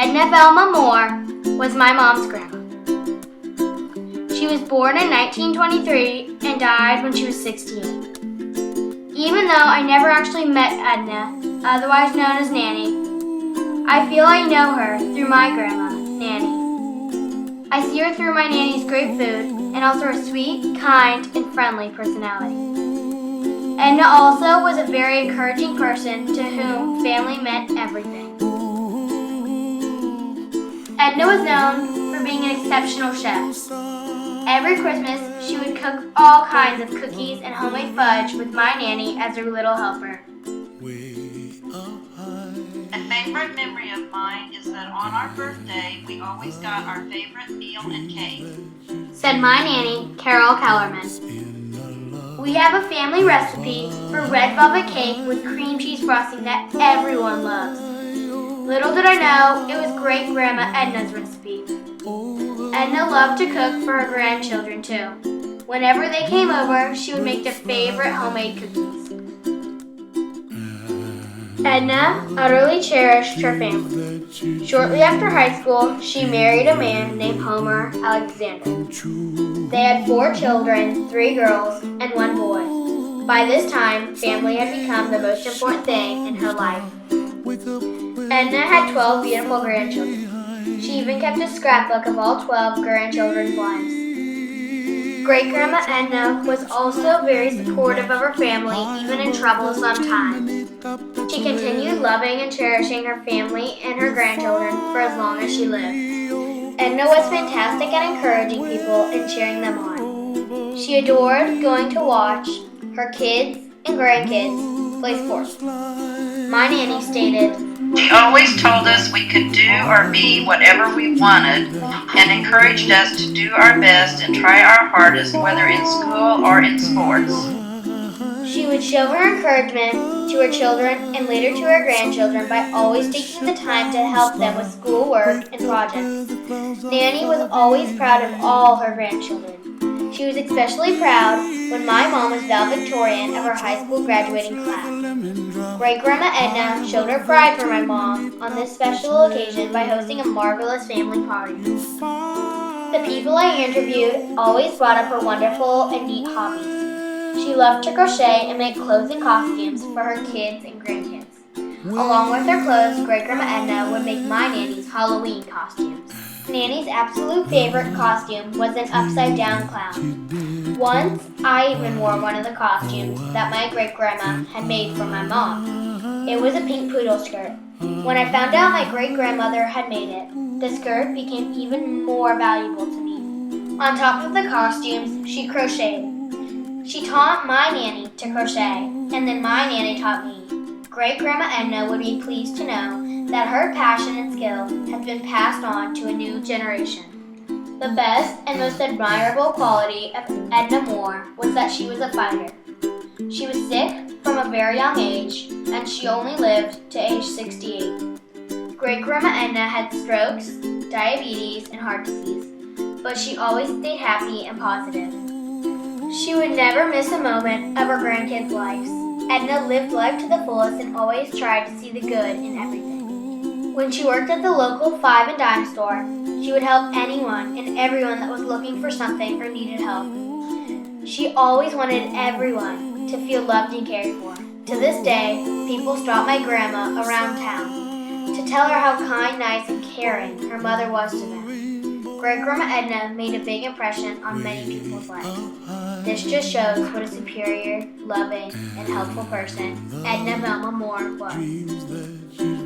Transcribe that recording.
Edna Alexandeer was my mom's grandma. She was born in 1923 and died when she was 16. Even though I never actually met Edna, otherwise known as Nanny, I feel I know her through my grandma, Nanny. I see her through my Nanny's great food and also her sweet, kind, and friendly personality. Edna also was a very encouraging person to whom family meant everything. Edna was known for being an exceptional chef. Every Christmas, she would cook all kinds of cookies and homemade fudge with my Nanny as her little helper. A favorite memory of mine is that on our birthday, we always got our favorite meal and cake, said my Nanny, Carol Kellerman. We have a family recipe for red velvet cake with cream cheese frosting that everyone loves. Little did I know, it was great-grandma Edna's recipe. Edna loved to cook for her grandchildren too. Whenever they came over, she would make their favorite homemade cookies. Edna utterly cherished her family. Shortly after high school, she married a man named Edna Alexandeer. They had 4 children, 3 girls, and 1 boy. By this time, family had become the most important thing in her life. Edna had 12 beautiful grandchildren. She even kept a scrapbook of all 12 grandchildren's lives. Great-grandma Edna was also very supportive of her family, even in troublesome times. She continued loving and cherishing her family and her grandchildren for as long as she lived. Edna was fantastic at encouraging people and cheering them on. She adored going to watch her kids and grandkids play sports. My Nanny stated, "She always told us we could do or be whatever we wanted and encouraged us to do our best and try our hardest, whether in school or in sports." She would show her encouragement to her children and later to her grandchildren by always taking the time to help them with schoolwork and projects. Nanny was always proud of all her grandchildren. She was especially proud when my mom was valedictorian of her high school graduating class. Great-grandma Edna showed her pride for my mom on this special occasion by hosting a marvelous family party. The people I interviewed always brought up her wonderful and neat hobbies. She loved to crochet and make clothes and costumes for her kids and grandkids. Along with her clothes, Great-grandma Edna would make my Nanny's Halloween costumes. Nanny's absolute favorite costume was an upside-down clown. Once, I even wore one of the costumes that my great-grandma had made for my mom. It was a pink poodle skirt. When I found out my great-grandmother had made it, the skirt became even more valuable to me. On top of the costumes, she crocheted. She taught my Nanny to crochet, and then my Nanny taught me. Great-grandma Edna would be pleased to know that her passion and skill has been passed on to a new generation. The best and most admirable quality of Edna Moore was that she was a fighter. She was sick from a very young age, and she only lived to age 68. Great-grandma Edna had strokes, diabetes, and heart disease, but she always stayed happy and positive. She would never miss a moment of her grandkids' lives. Edna lived life to the fullest and always tried to see the good in everything. When she worked at the local 5 and dime store, she would help anyone and everyone that was looking for something or needed help. She always wanted everyone to feel loved and cared for. To this day, people stop my grandma around town to tell her how kind, nice, and caring her mother was to them. Great-grandma Edna made a big impression on many people's lives. This just shows what a superior, loving, and helpful person Edna Alexandeer was.